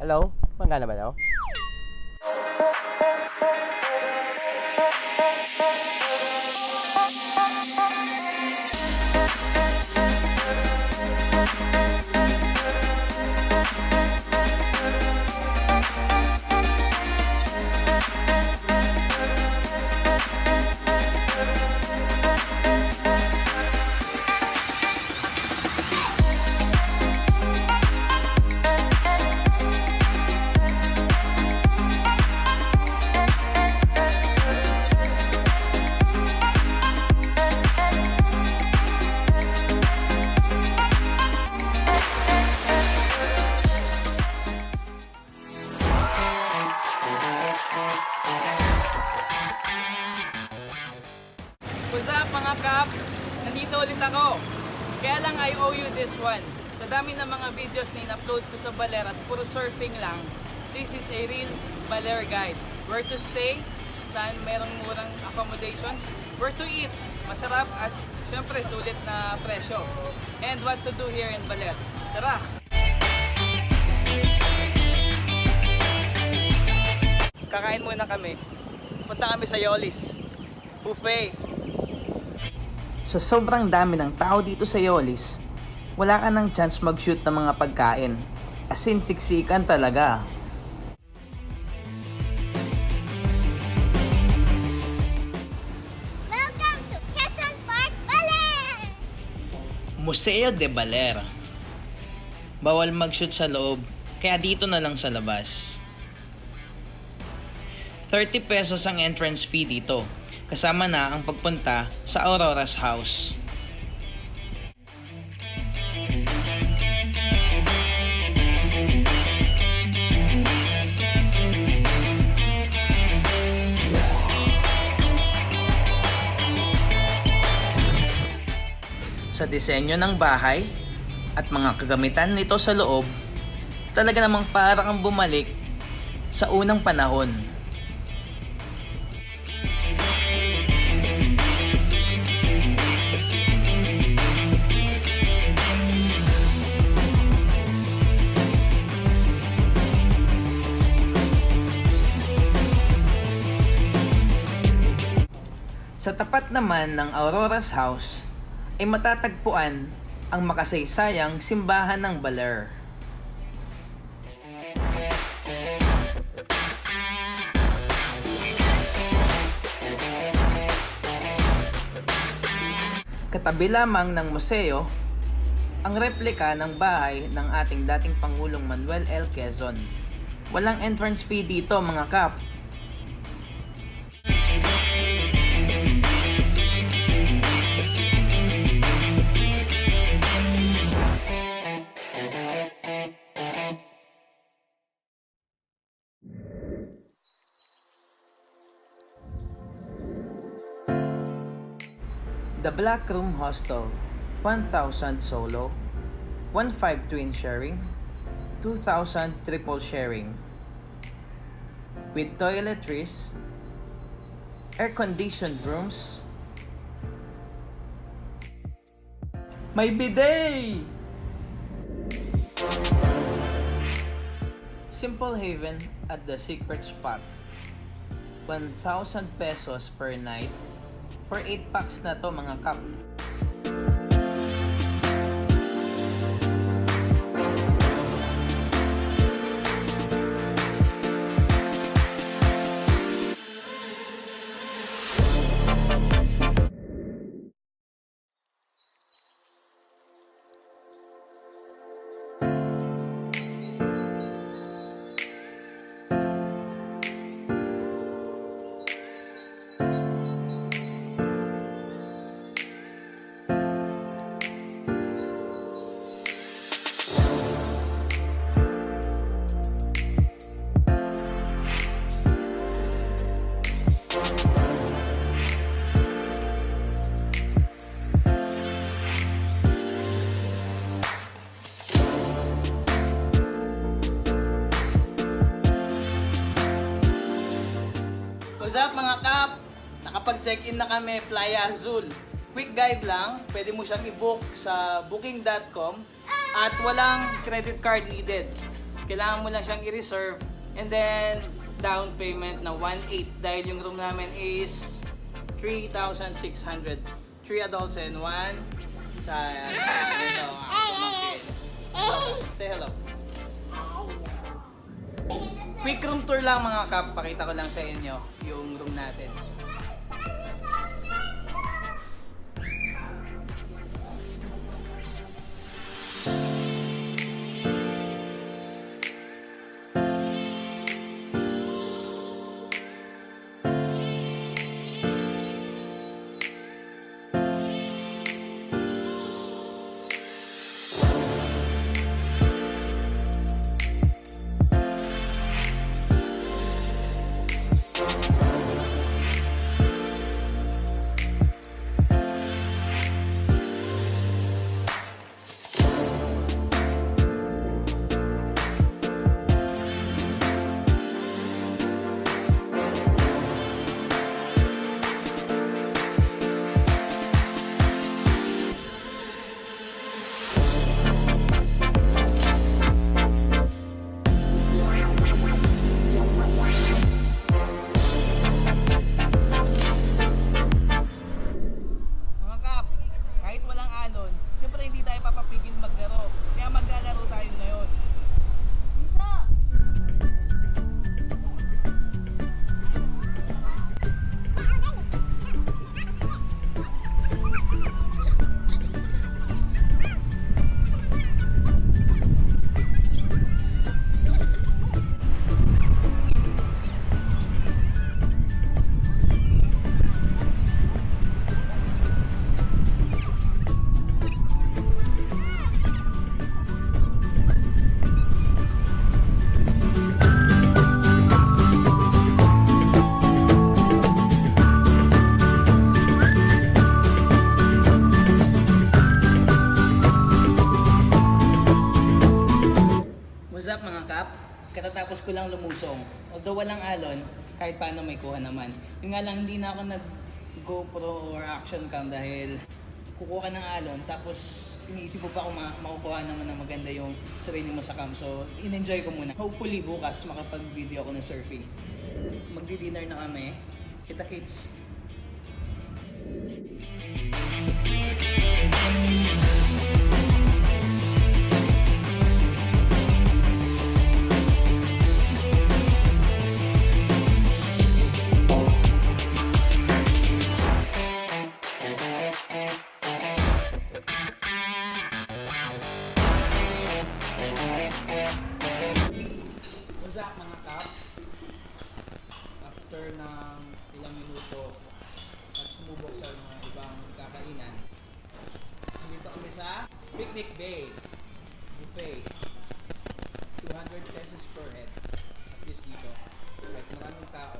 Hello? Magkano ba daw? What's up mga kap? Nandito ulit ako. Kaya lang I owe you this one. Sa dami ng mga videos na in-upload ko sa Baler at puro surfing lang, this is a real Baler guide. Where to stay, saan merong murang accommodations, where to eat, masarap at syempre sulit na presyo. And what to do here in Baler. Tara! Kakain muna kami. Punta kami sa Yolly's buffet. Sa sobrang dami ng tao dito sa Yolly's, wala ka ng chance mag-shoot ng mga pagkain. As in, siksikan talaga. Welcome to Quezon Park, Baler! Museo de Baler. Bawal mag-shoot sa loob, kaya dito na lang sa labas. 30 pesos ang entrance fee dito, kasama na ang pagpunta sa Aurora's house. Sa disenyo ng bahay at mga kagamitan nito sa loob, talaga namang parang ang bumalik sa unang panahon. Sa tapat naman ng Aurora's house ay matatagpuan ang makasaysayang simbahan ng Baler. Katabi lamang ng museo ang replika ng bahay ng ating dating Pangulong Manuel L. Quezon. Walang entrance fee dito mga kap. The Black Room Hostel, 1,000 solo, 1,500 twin sharing, 2,000 triple sharing. With toiletries, air-conditioned rooms, may bidet! Simple haven at the secret spot. 1,000 pesos per night. For 8 packs na to mga kap. What's up mga kap? Nakapag-check-in na kami Playa Azul. Quick guide lang, pwede mo siyang i-book sa booking.com at walang credit card needed. Kailangan mo lang siyang i-reserve. And then, down payment na 1.8 dahil yung room namin is 3,600. 3 adults and 1 child. Ito, pamangkin. Say hello. Quick room tour lang mga kap. Pakita ko lang sa inyo yung room natin. Katatapos ko lang lumusong. Although walang alon, kahit paano may kuha naman. Yung nga lang, hindi na ako nag-GoPro or action cam dahil kukuha ka ng alon, tapos iniisip ko pa kung makukuha naman ng maganda yung sarili mo sa cam. So, in-enjoy ko muna. Hopefully, bukas makapag-video ako ng surfing. Magdi-dinner na kami. Kita kids! Mga kap, after ng ilang minuto at sumubok sa mga ibang kakainan, dito kami sa Picnic Bay Buffet. 200 pesos per head. At least dito, kahit maraming tao,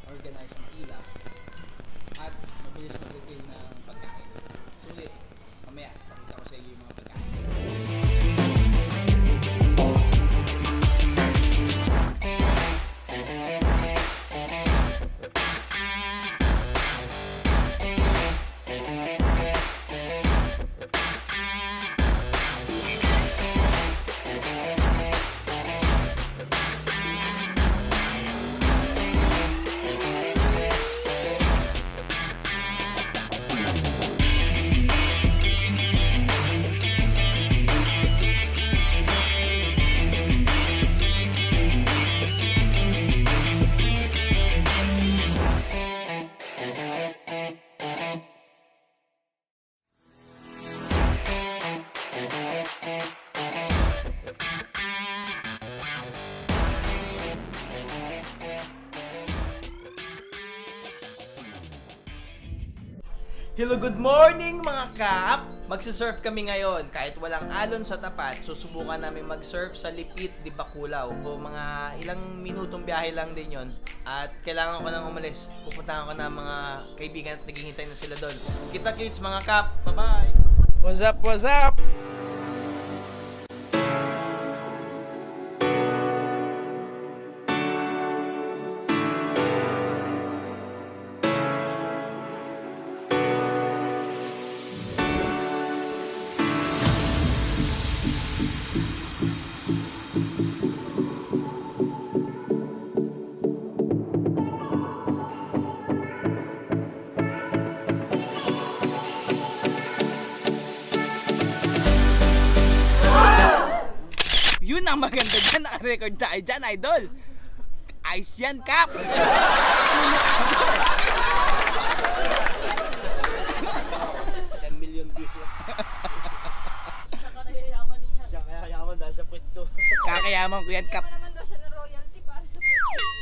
organize ang pila at mabilis mag-refill ng pagkain. Sulit, mamaya pakita ko sa inyo yung mga pagkain. Hello, good morning mga kap! Magsisurf kami ngayon. Kahit walang alon sa tapat, susubukan namin mag-surf sa Lipit di Bacolao. O mga ilang minutong biyahe lang din yon. At kailangan ko nang umalis. Pupuntahan ko na mga kaibigan at naghihintay na sila doon. Kita kids mga kap! Bye-bye! What's up? What's up? Yun ang maganda dyan, naka-record tayo dyan, idol. Ice yan, Kap. 10 million views yan. Siya kaya yaman dahil sa puwet ko. Kakayaman ko yan, Kap. Wala naman daw siya ng royalty para sa pwede.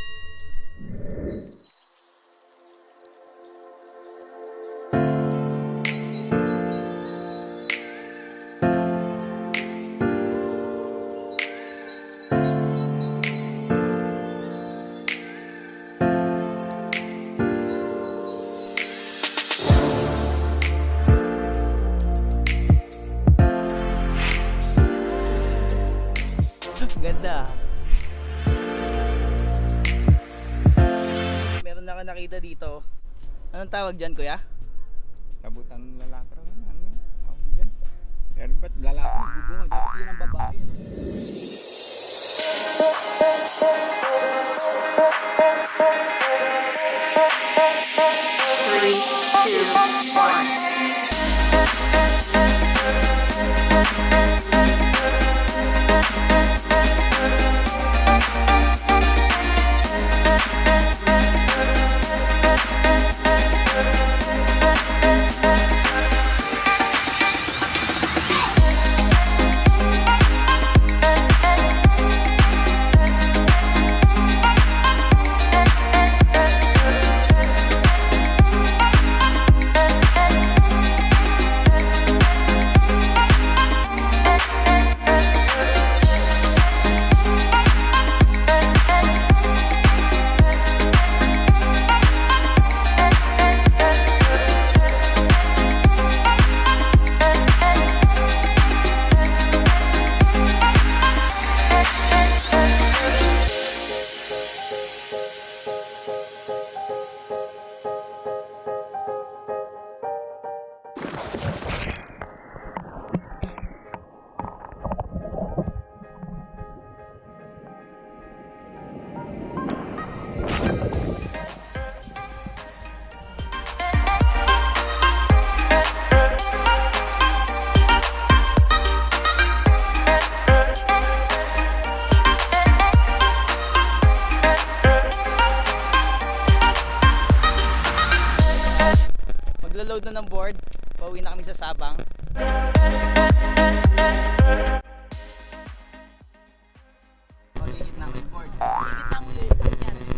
Ganda. Meron na ako nakita dito. Anong tawag dyan, kuya? Sabutan ng lalaki raw yan. Ano yan? Tawag yan. Pero ba't lalaki nagbubungo? Dapat yun ang babae. Three, two, one. Maglo-load na ng board. Pauwi na kami sa Sabang. Magigit na kami board.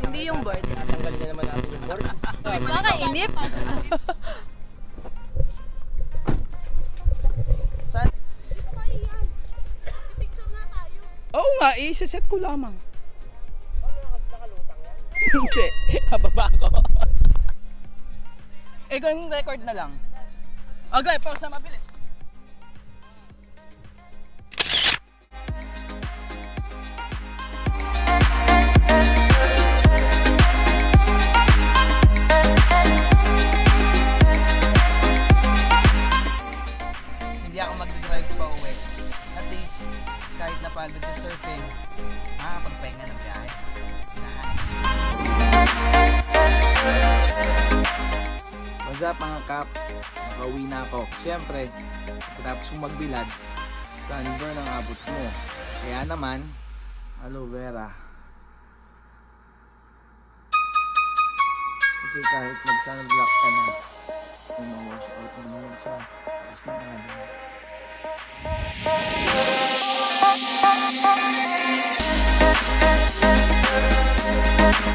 Hindi yung board. Tatanggalin na naman natin yung board. Nakakainip. Saan? Oo nga, i-set ko lamang. Nakalutang yan. Hindi, kababa ko. Ikaw yung record na lang. Okay, pause na mabilis. Hindi ako mag-drive pa uwi. At least, kahit napagod sa surfing, makakapagpahinga ng biyahe. Nice. What's up mga kap? Nakauwi na ako. Siyempre, pagkatapos kong magbilad, sunburn ang abot mo. Kaya naman, aloe vera. Kasi kahit mag-sunblock ka na, kung ma-wash out mo yun sa tapos na